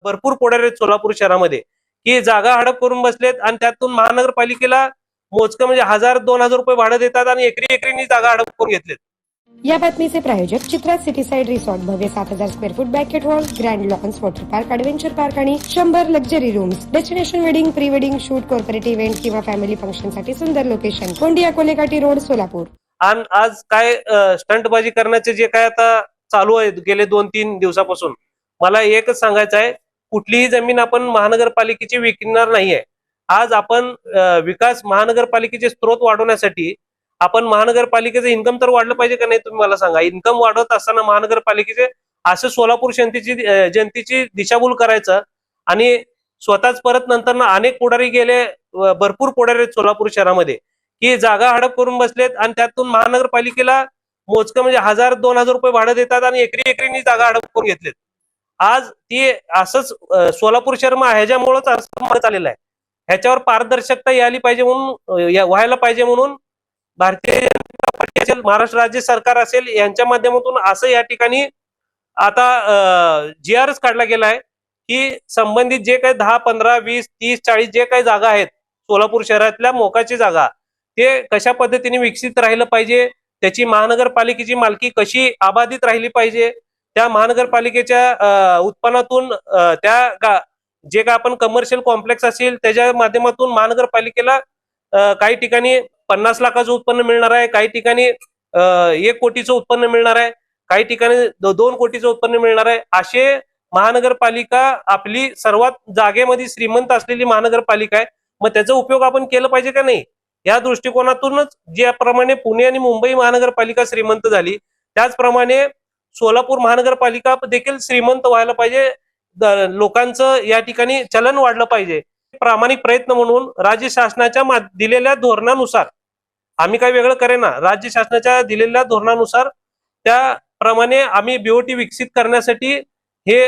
भरपूर पुढारी आहेत सोलापूर शहरामध्ये की जागा हडप करून बसलेत आणि त्यातून महानगरपालिकेला मोजकं म्हणजे 1000-2000 रुपये भाडं देतात आणि एकरी जागा हडप करून घेतलेत। या बातमीचे प्रायोजक चित्रा सिटी साइड रिसॉर्ट, भव्य 7000 square foot banquet hall, grand lawns water park, adventure park आणि 100 luxury rooms. Destination wedding, pre wedding shoot, corporate event किंवा फॅमिली फंक्शन साठी सुंदर लोकेशन, कोंडिया कोलेकाटी रोड, सोलापूर। आणि आज काय स्टंटबाजी करण्याचे जे काय आता चालू आहे गेले 2-3 दिवसापासून, मला एकच सांगायचं आहे, कुठलीही जमीन आपण महानगरपालिकेची विकणार नाहीये। आज आपण विकास महानगरपालिकेचे स्त्रोत वाढवण्यासाठी आपण महानगरपालिकेचं इन्कम तर वाढलं पाहिजे का नाही, तुम्ही मला सांगा। इन्कम वाढवत असताना महानगरपालिकेचे असं सोलापूर जनतेची दिशाभूल करायचं आणि स्वतःच परत नंतर अनेक पुढारी गेले, भरपूर पुढारी आहेत सोलापूर शहरामध्ये की जागा हडप करून बसलेत आणि त्यातून महानगरपालिकेला मोजकं म्हणजे 1000-2000 रुपये भाडं देतात आणि एकरी जागा हडप करून घेतलेत। आज ती असंच सोलापूर शहर ह्याच्यामुळेच असं म्हणत आलेलं आहे। ह्याच्यावर पारदर्शकता यायला पाहिजे म्हणून, व्हायला पाहिजे म्हणून भारतीय जनता पार्टी असेल, महाराष्ट्र राज्य सरकार असेल, यांच्या माध्यमातून असं या ठिकाणी आता GRच काढला गेला आहे की संबंधित जे काही 10, 15, 20, 30, 40 जे काही जागा आहेत सोलापूर शहरातल्या मोकाची जागा, ते कशा पद्धतीने विकसित राहिलं पाहिजे, त्याची महानगरपालिकेची मालकी कशी अबाधित राहिली पाहिजे, त्या महानगरपालिकेच्या उत्पन्नातून त्या जे काय आपण कमर्शियल कॉम्प्लेक्स असेल त्याच्या माध्यमातून महानगरपालिकेला काही ठिकाणी 50 लाखाचं उत्पन्न मिळणार आहे, काही ठिकाणी 1 कोटीचं उत्पन्न मिळणार आहे, काही ठिकाणी 2 कोटीचं उत्पन्न मिळणार आहे। असे महानगरपालिका आपली सर्वात जागेमध्ये श्रीमंत असलेली महानगरपालिका आहे, मग त्याचा उपयोग आपण केला पाहिजे का नाही, या दृष्टिकोनातूनच ज्याप्रमाणे पुणे आणि मुंबई महानगरपालिका श्रीमंत झाली, त्याचप्रमाणे सोलापूर महानगरपालिका देखील श्रीमंत व्हायला पाहिजे, लोकांचं या ठिकाणी चलन वाढलं पाहिजे। प्रामाणिक प्रयत्न म्हणून राज्य शासनाच्या दिलेल्या धोरणानुसार, आम्ही काही वेगळं करेना, राज्य शासनाच्या दिलेल्या धोरणानुसार त्याप्रमाणे आम्ही BOT विकसित करण्यासाठी हे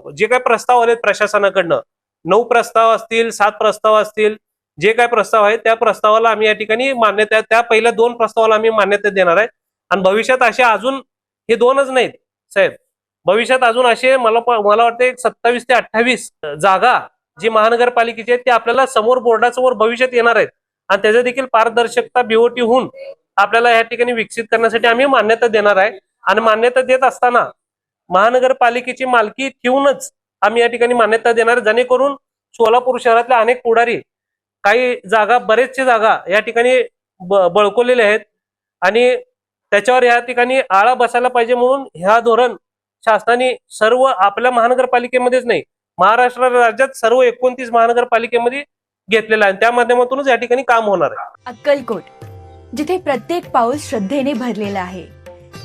जे काही प्रस्ताव आलेत प्रशासनाकडनं, 9 प्रस्ताव असतील, 7 प्रस्ताव असतील, जे काय प्रस्ताव आहेत त्या प्रस्तावाला आम्ही या ठिकाणी मान्यता, त्या पहिल्या 2 प्रस्तावाला आम्ही मान्यता देणार आहे। आणि भविष्यात असे अजून हे 2च नाहीत साहेब, भविष्यात अजून असे मला वाटतं 27 ते 28 जागा जी महानगरपालिकेची आहेत ते आपल्याला समोर बोर्डासमोर भविष्यात येणार आहेत आणि त्याचा देखील पारदर्शकता BOT होऊन आपल्याला या ठिकाणी विकसित करण्यासाठी आम्ही मान्यता देणार आहे। आणि मान्यता देत असताना महानगरपालिकेची मालकी ठेवूनच आम्ही या ठिकाणी मान्यता देणार, जेणेकरून सोलापूर शहरातल्या अनेक पुढारी काही जागा, बरेचशे जागा या ठिकाणी बळकवलेले आहेत आणि त्याच्यावर या ठिकाणी आळा बसायला पाहिजे म्हणून ह्या धोरण शासनाने सर्व आपल्या महानगरपालिकेमध्येच नाही, महाराष्ट्र राज्यात सर्व 29 महानगरपालिकेमध्ये घेतलेला आहे, त्या माध्यमातूनच या ठिकाणी काम होणार आहे। अक्कलकोट, जिथे प्रत्येक पाऊल श्रद्धेने भरलेला आहे,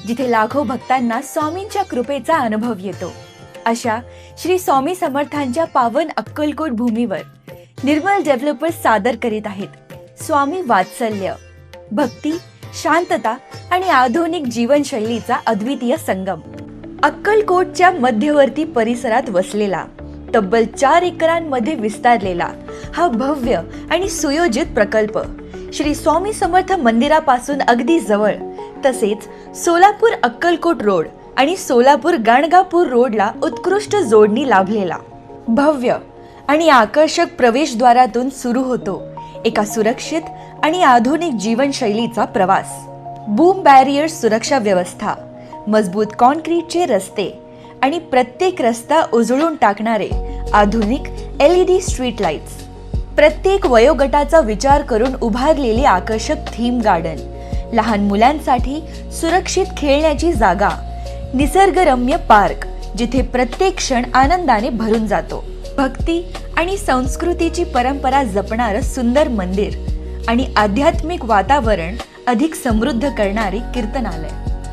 जिथे लाखो भक्तांना स्वामींच्या कृपेचा अनुभव येतो, अशा श्री स्वामी समर्थांच्या पावन अक्कलकोट भूमीवर निर्मल डेव्हलपर्स सादर करीत आहेत स्वामी वात्सल्य, भक्ती, शांतता आणि आधुनिक जीवनशैलीचा अद्वितीय संगम। अक्कलकोटच्या मध्यवर्ती परिसरात वसलेला, तब्बल 4 एकरांमध्ये विस्तारलेला हा भव्य आणि सुयोजित प्रकल्प श्री स्वामी समर्थ मंदिरापासून अगदी जवळ, तसेच सोलापूर अक्कलकोट रोड आणि सोलापूर गाणगापूर रोडला उत्कृष्ट जोडणी लाभलेला, भव्य आणि आकर्षक प्रवेशद्वारातून सुरू होतो एका सुरक्षित आणि आधुनिक जीवनशैलीचा प्रवास। बूम बॅरियर सुरक्षा व्यवस्था, मजबूत कॉन्क्रीटचे रस्ते आणि प्रत्येक रस्ता उजळून टाकणारे आधुनिक LED स्ट्रीट लाईट्स, प्रत्येक वयोगटाचा विचार करून उभारलेली आकर्षक थीम गार्डन, लहान मुलांसाठी सुरक्षित खेळण्याची जागा, निसर्गरम्य पार्क जिथे प्रत्येक क्षण आनंदाने भरून जातो, भक्ती आणि संस्कृतीची परंपरा जपणारं सुंदर मंदिर आणि आध्यात्मिक वातावरण अधिक समृद्ध करणारे कीर्तनालय,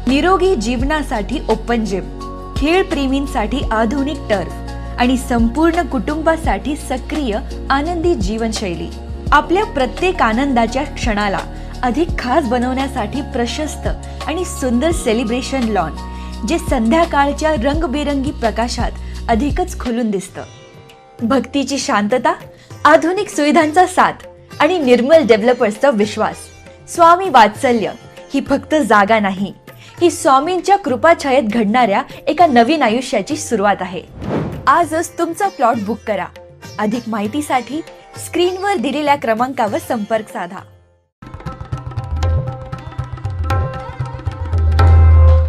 निरोगी जीवनासाठी ओपन जिम, खेळ प्रेमींसाठी आधुनिक टर्फ आणि संपूर्ण कुटुंबासाठी सक्रिय आनंदी जीवनशैली। आपल्या प्रत्येक आनंदाच्या क्षणाला अधिक खास बनवण्यासाठी प्रशस्त आणि सुंदर सेलिब्रेशन लॉन, जे संध्याकाळच्या रंगबेरंगी प्रकाशात अधिकच खुलून दिसतं। भक्तीची शांतता, आधुनिक सुविधांचा साथ आणि निर्मल डेव्हलपर्सचा विश्वास। स्वामी वात्सल्य ही फक्त जागा नाही, ही स्वामींच्या कृपाछायेत घडणाऱ्या एका नवीन आयुष्याची सुरुवात आहे। आजच तुमचा प्लॉट बुक करा. अधिक माहितीसाठी स्क्रीनवर दिलेल्या क्रमांकावर संपर्क साधा.